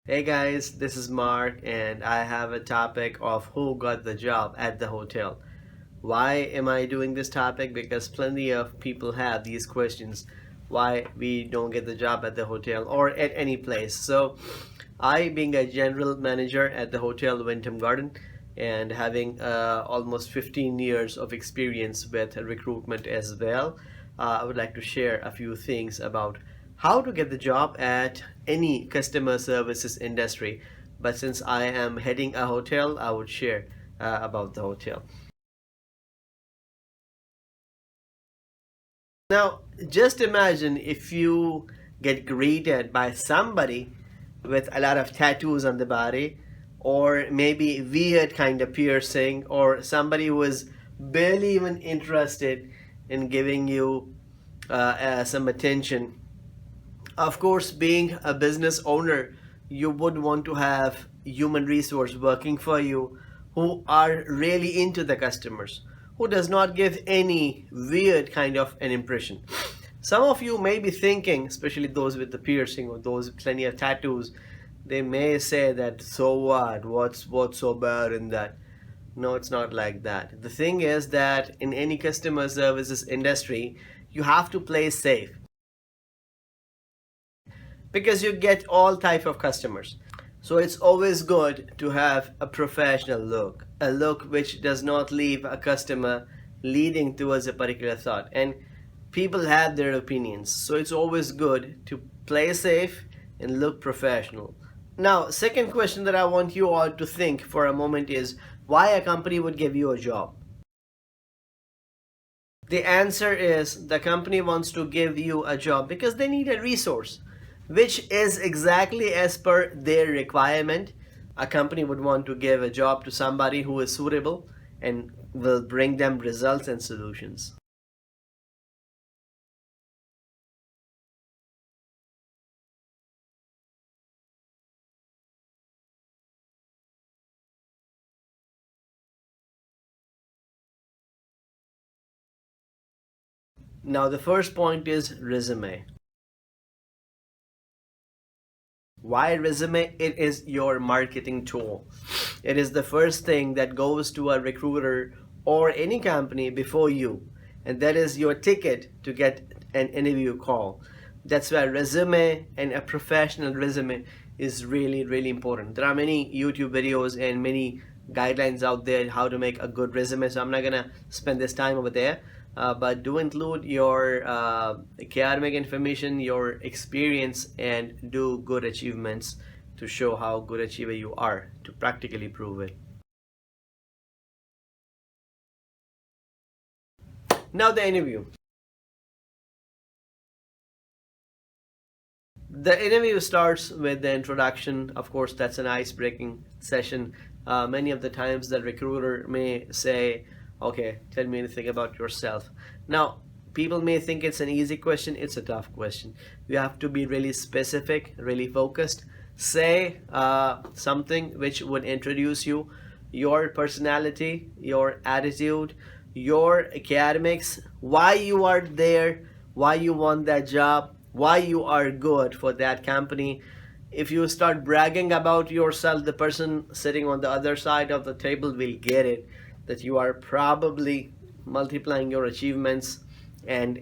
Hey guys, this is Mark, and I have a topic of who got the job at the hotel. Why am I doing this topic? Because plenty of people have these questions why we don't get the job at the hotel or at any place. So, I, being a general manager at the Hotel Wyndham Garden and having almost 15 years of experience with recruitment as well, I would like to share a few things about how to get the job at any customer services industry. But since I am heading a hotel, I would share about the hotel. Now, just imagine if you get greeted by somebody with a lot of tattoos on the body, or maybe weird kind of piercing, or somebody who is barely even interested in giving you some attention. Of course, being a business owner, you would want to have human resource working for you who are really into the customers, who does not give any weird kind of an impression. Some of you may be thinking, especially those with the piercing or those with plenty of tattoos, they may say that, so what? What's so bad in that? No, it's not like that. The thing is that in any customer services industry, you have to play safe because you get all type of customers. So it's always good to have a professional look, a look which does not leave a customer leading towards a particular thought. And people have their opinions, so it's always good to play safe and look professional. Now, second question that I want you all to think for a moment is why a company would give you a job. The answer is the company wants to give you a job because they need a resource, which is exactly as per their requirement. A company would want to give a job to somebody who is suitable and will bring them results and solutions. Now, the first point is resume. Why resume? It is your marketing tool. It is the first thing that goes to a recruiter or any company before you, and that is your ticket to get an interview call. That's why resume and a professional resume is really, really important. There are many YouTube videos and many guidelines out there how to make a good resume, so I'm not gonna spend this time over there. But do include your academic information, your experience, and do good achievements to show how good achiever you are, to practically prove it. Now the interview. The interview starts with the introduction. Of course, that's an ice-breaking session. Many of the times the recruiter may say, okay, tell me anything about yourself. Now, people may think it's an easy question. It's a tough question. You have to be really specific, really focused. Say something which would introduce you, your personality, your attitude, your academics, why you are there, why you want that job, why you are good for that company. If you start bragging about yourself, the person sitting on the other side of the table will get it that you are probably multiplying your achievements, and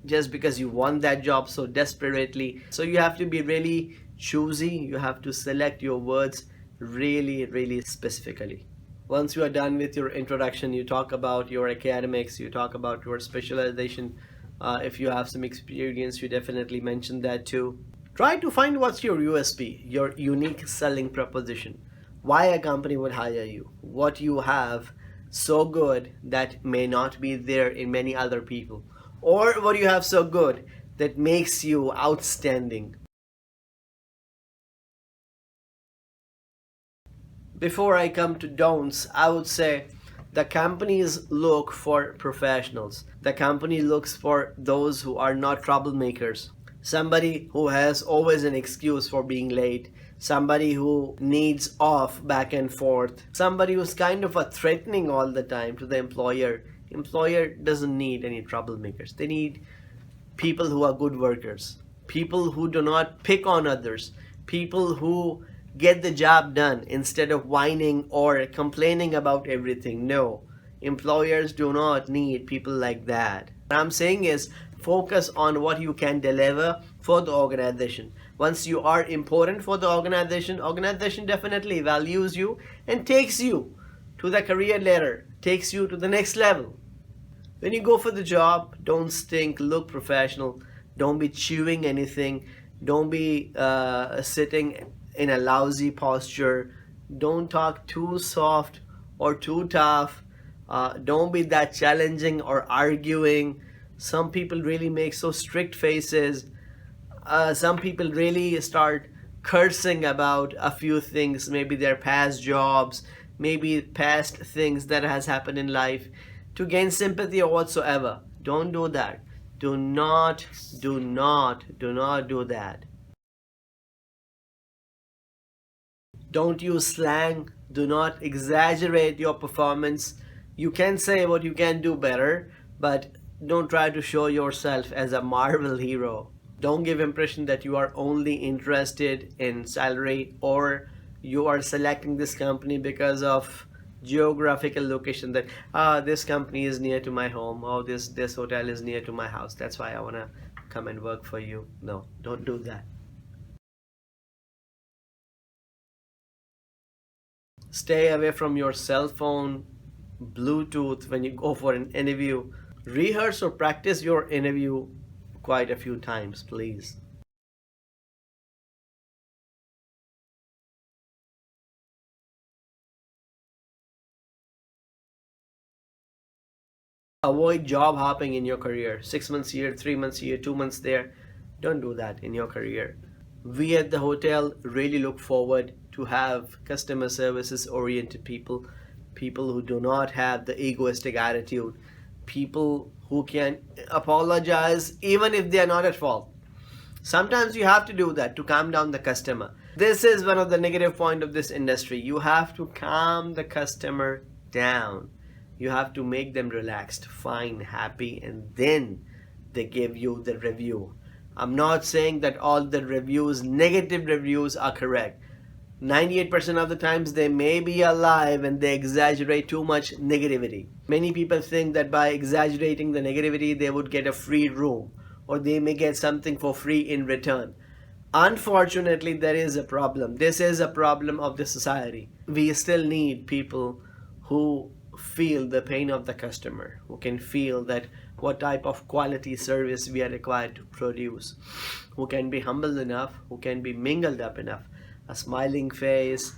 just because you want that job so desperately. So you have to be really choosy. You have to select your words really, really specifically. Once you are done with your introduction, you talk about your academics, you talk about your specialization. If you have some experience, you definitely mention that too. Try to find what's your USP, your unique selling proposition. Why a company would hire you, what you have so good that may not be there in many other people, or what you have so good that makes you outstanding. Before I come to don'ts, I would say the companies look for professionals. The company looks for those who are not troublemakers. Somebody who has always an excuse for being late. Somebody who needs off back and forth. Somebody who's kind of a threatening all the time to the employer. Employer doesn't need any troublemakers. They need people who are good workers. People who do not pick on others. People who get the job done instead of whining or complaining about everything. No, employers do not need people like that. What I'm saying is focus on what you can deliver for the organization. Once you are important for the organization definitely values you and takes you to the career ladder, takes you to the next level. When you go for the job, don't stink, look professional, don't be chewing anything, don't be sitting in a lousy posture, don't talk too soft or too tough, don't be that challenging or arguing. Some people really make so strict faces. Some people really start cursing about a few things, maybe their past jobs, maybe past things that has happened in life, to gain sympathy or whatsoever. Don't do that. Do not do that. Don't use slang. Do not exaggerate your performance. You can say what you can do better, but don't try to show yourself as a Marvel hero. Don't give impression that you are only interested in salary, or you are selecting this company because of geographical location, that this company is near to my home, or this hotel is near to my house, that's why I want to come and work for you. No, don't do that. Stay away from your cell phone, Bluetooth when you go for an interview. Rehearse or practice your interview quite a few times, please. Avoid job hopping in your career. 6 months here, 3 months here, 2 months there. Don't do that in your career. We at the hotel really look forward to have customer services oriented people, people who do not have the egoistic attitude, people who can apologize even if they are not at fault. Sometimes you have to do that to calm down the customer. This is one of the negative point of this industry. You have to calm the customer down. You have to make them relaxed, fine, happy, and then they give you the review. I'm not saying that all the reviews, negative reviews, are correct. 98% of the times they may be alive and they exaggerate too much negativity. Many people think that by exaggerating the negativity they would get a free room, or they may get something for free in return. Unfortunately, there is a problem. This is a problem of the society. We still need people who feel the pain of the customer, who can feel that what type of quality service we are required to produce, who can be humble enough, who can be mingled up enough. A smiling face,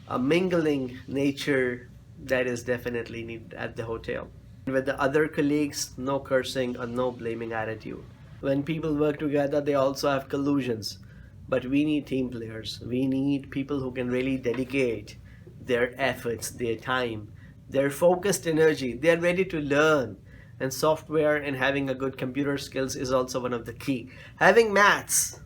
a mingling nature, that is definitely needed at the hotel. With the other colleagues, no cursing or no blaming attitude. When people work together, they also have collusions. But we need team players. We need people who can really dedicate their efforts, their time, their focused energy. They are ready to learn. And software and having a good computer skills is also one of the key. Having maths,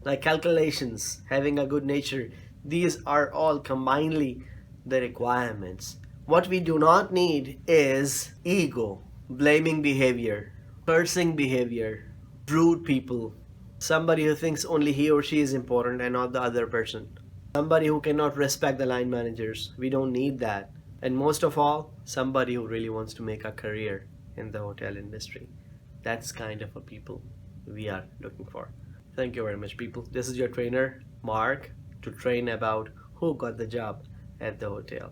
like calculations, having a good nature, these are all combinedly the requirements. What we do not need is ego, blaming behavior, cursing behavior, rude people, somebody who thinks only he or she is important and not the other person, somebody who cannot respect the line managers. We don't need that. And most of all, somebody who really wants to make a career in the hotel industry. That's kind of a people we are looking for. Thank you very much, people. This is your trainer, Mark, to train about who got the job at the hotel.